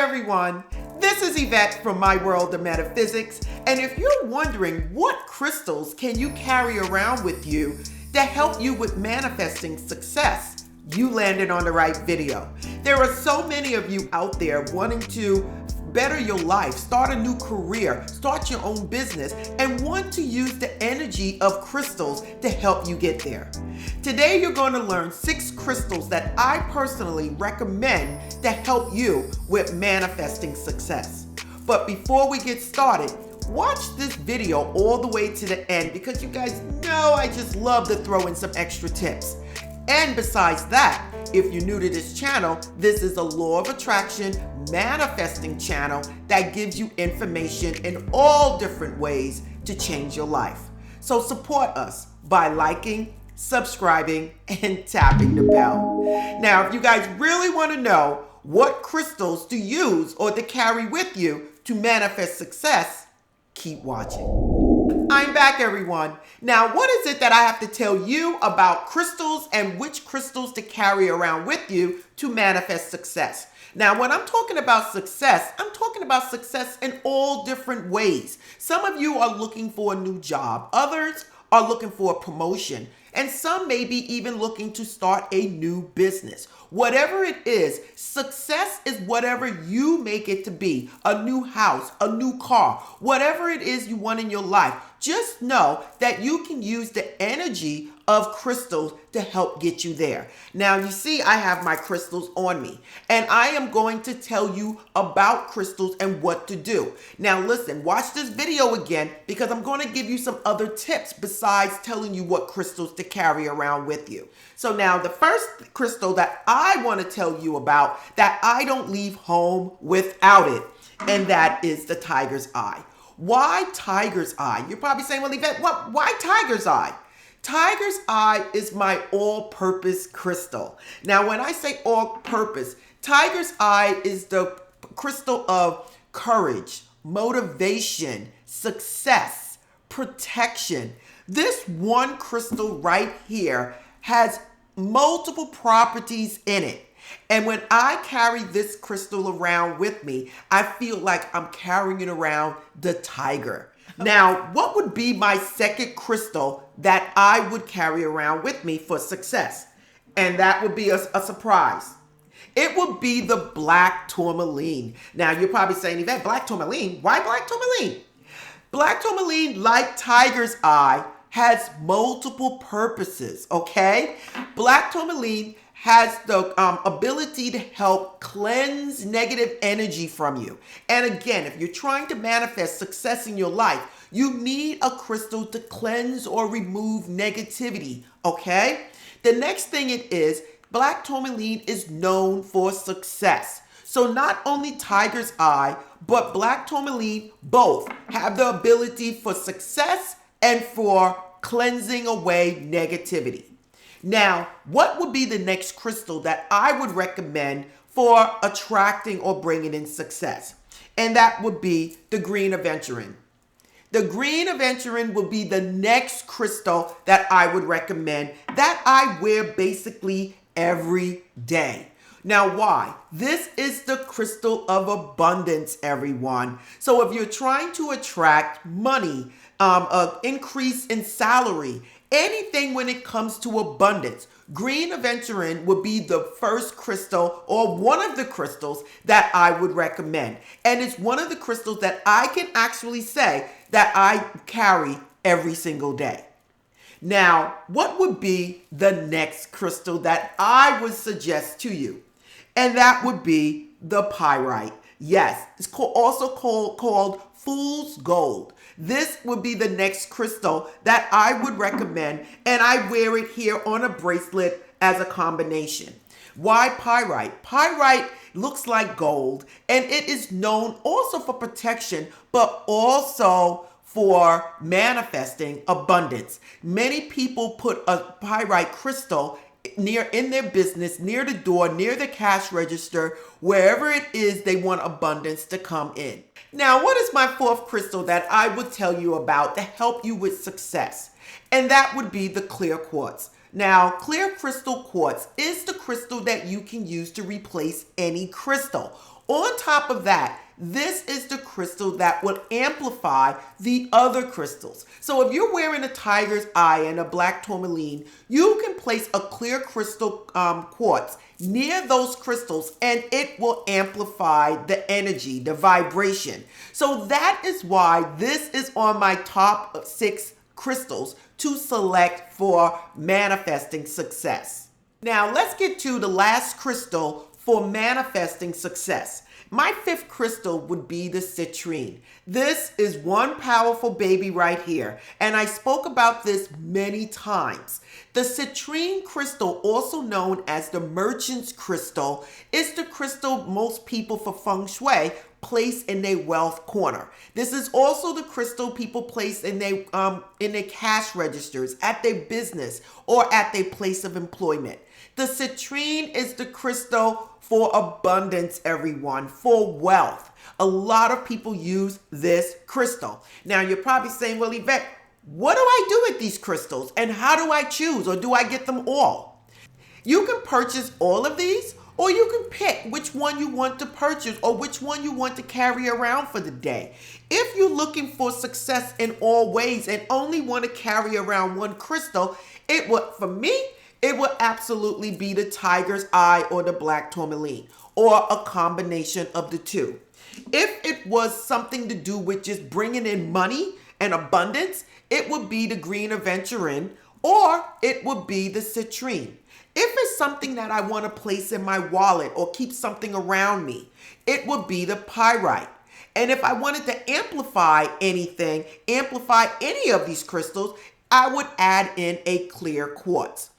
everyone, this is Yvette from my world of metaphysics, and if you're wondering what crystals can you carry around with you to help you with manifesting success, you landed on the right video. There are so many of you out there wanting to better your life, start a new career, start your own business, and want to use the energy of crystals to help you get there. Today you're going to learn 6 crystals that I personally recommend to help you with manifesting success. But before we get started, watch this video all the way to the end because you guys know I just love to throw in some extra tips. And besides that, if you're new to this channel, this is a law of attraction manifesting channel that gives you information in all different ways to change your life. So support us by liking, subscribing, and tapping the bell. Now, if you guys really want to know what crystals to use or to carry with you to manifest success, keep watching. I'm back, everyone. Now, what is it that I have to tell you about crystals and which crystals to carry around with you to manifest success? Now, when I'm talking about success, I'm talking about success in all different ways. Some of you are looking for a new job. Others are looking for a promotion. And some may be even looking to start a new business. Whatever it is, success is whatever you make it to be. A new house, a new car, whatever it is you want in your life. Just know that you can use the energy of crystals to help get you there. Now, you see, I have my crystals on me, and I am going to tell you about crystals and what to do. Now, listen, watch this video again because I'm going to give you some other tips besides telling you what crystals to carry around with you. So now, the first crystal that I want to tell you about that I don't leave home without it, and that is the tiger's eye. Why tiger's eye? You're probably saying, well, Yvette, why tiger's eye? Tiger's eye is my all-purpose crystal. Now, when I say all-purpose, tiger's eye is the crystal of courage, motivation, success, protection. This one crystal right here has multiple properties in it. And when I carry this crystal around with me, I feel like I'm carrying around the tiger. Now, what would be my second crystal that I would carry around with me for success? And that would be a surprise. It would be the black tourmaline. Now, you're probably saying, Yvette, black tourmaline? Why black tourmaline? Black tourmaline, like tiger's eye, has multiple purposes, okay? Black tourmaline has the ability to help cleanse negative energy from you. And again, if you're trying to manifest success in your life, you need a crystal to cleanse or remove negativity, okay? The next thing it is, black tourmaline is known for success. So not only tiger's eye, but black tourmaline both have the ability for success and for cleansing away negativity. Now, what would be the next crystal that I would recommend for attracting or bringing in success? And that would be the green Aventurine. The green Aventurine would be the next crystal that I would recommend that I wear basically every day. Now, why? This is the crystal of abundance, everyone. So if you're trying to attract money, increase in salary, anything when it comes to abundance, green Aventurine would be the first crystal or one of the crystals that I would recommend. And it's one of the crystals that I can actually say that I carry every single day. Now, what would be the next crystal that I would suggest to you? And that would be the Pyrite. Yes, it's also called Fool's Gold. This would be the next crystal that I would recommend, and I wear it here on a bracelet as a combination. Why pyrite? Pyrite looks like gold, and it is known also for protection, but also for manifesting abundance. Many people put a pyrite crystal in their business, near the door, near the cash register, wherever it is they want abundance to come in. Now, what is my fourth crystal that I would tell you about to help you with success? And that would be the clear quartz. Now, clear crystal quartz is the crystal that you can use to replace any crystal. On top of that, this is the crystal that will amplify the other crystals. So if you're wearing a tiger's eye and a black tourmaline, you can place a clear crystal quartz near those crystals and it will amplify the energy, the vibration. So that is why this is on my top 6 crystals to select for manifesting success. Now let's get to the last crystal for manifesting success. My 5th crystal would be the citrine. This is one powerful baby right here, and I spoke about this many times. The citrine crystal, also known as the merchant's crystal, is the crystal most people for feng shui place in their wealth corner. This is also the crystal people place in their cash registers, at their business, or at their place of employment. The citrine is the crystal for abundance, everyone, for wealth. A lot of people use this crystal. Now, you're probably saying, well, Yvette, what do I do with these crystals? And how do I choose, or do I get them all? You can purchase all of these, or you can pick which one you want to purchase or which one you want to carry around for the day. If you're looking for success in all ways and only want to carry around one crystal, for me, it would absolutely be the tiger's eye or the black tourmaline, or a combination of the two. If it was something to do with just bringing in money and abundance, it would be the green Aventurine, or it would be the citrine. If it's something that I want to place in my wallet or keep something around me, it would be the pyrite. And if I wanted to amplify anything, amplify any of these crystals, I would add in a clear quartz.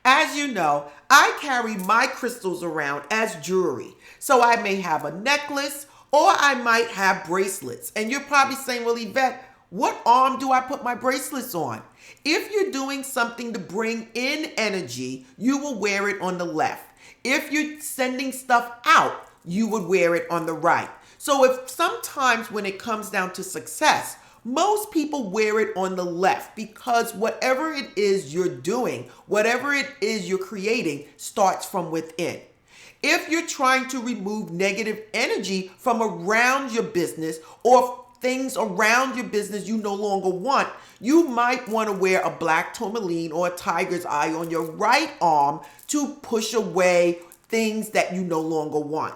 As you know, I carry my crystals around as jewelry. So I may have a necklace, or I might have bracelets. And you're probably saying, well, Yvette, what arm do I put my bracelets on? If you're doing something to bring in energy, you will wear it on the left. If you're sending stuff out, you would wear it on the right. So if sometimes when it comes down to success, most people wear it on the left, because whatever it is you're doing, whatever it is you're creating, starts from within. If you're trying to remove negative energy from around your business, or things around your business you no longer want, you might want to wear a black tourmaline or a tiger's eye on your right arm to push away things that you no longer want.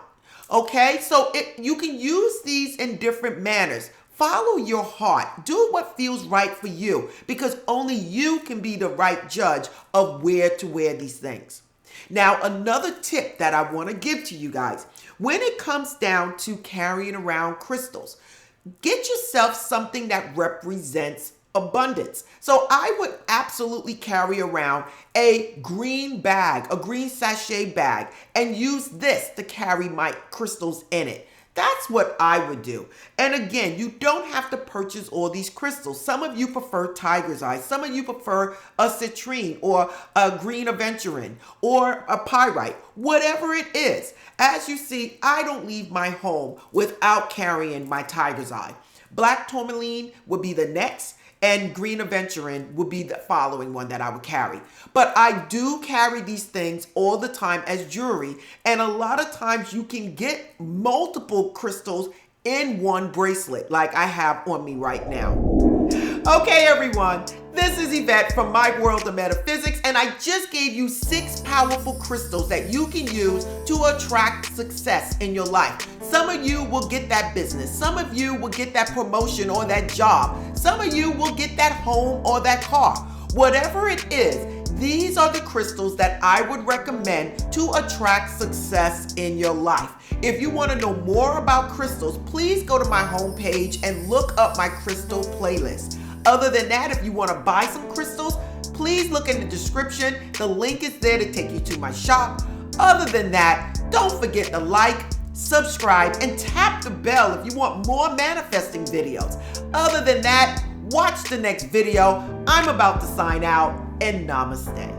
Okay, so you can use these in different manners. Follow your heart. Do what feels right for you, because only you can be the right judge of where to wear these things. Now, another tip that I want to give to you guys, when it comes down to carrying around crystals, get yourself something that represents abundance. So I would absolutely carry around a green bag, a green sachet bag, and use this to carry my crystals in it. That's what I would do. And again, you don't have to purchase all these crystals. Some of you prefer tiger's eye. Some of you prefer a citrine or a green Aventurine or a pyrite, whatever it is. As you see, I don't leave my home without carrying my tiger's eye. Black tourmaline would be the next, and green Aventurine would be the following one that I would carry. But I do carry these things all the time as jewelry, and a lot of times you can get multiple crystals in one bracelet like I have on me right now. Okay, everyone, this is Yvette from My World of Metaphysics, and I just gave you 6 powerful crystals that you can use to attract success in your life. Some of you will get that business. Some of you will get that promotion or that job. Some of you will get that home or that car. Whatever it is, these are the crystals that I would recommend to attract success in your life. If you want to know more about crystals, please go to my homepage and look up my crystal playlist. Other than that, if you want to buy some crystals, please look in the description. The link is there to take you to my shop. Other than that, don't forget to like, subscribe, and tap the bell if you want more manifesting videos. Other than that, watch the next video. I'm about to sign out, and namaste.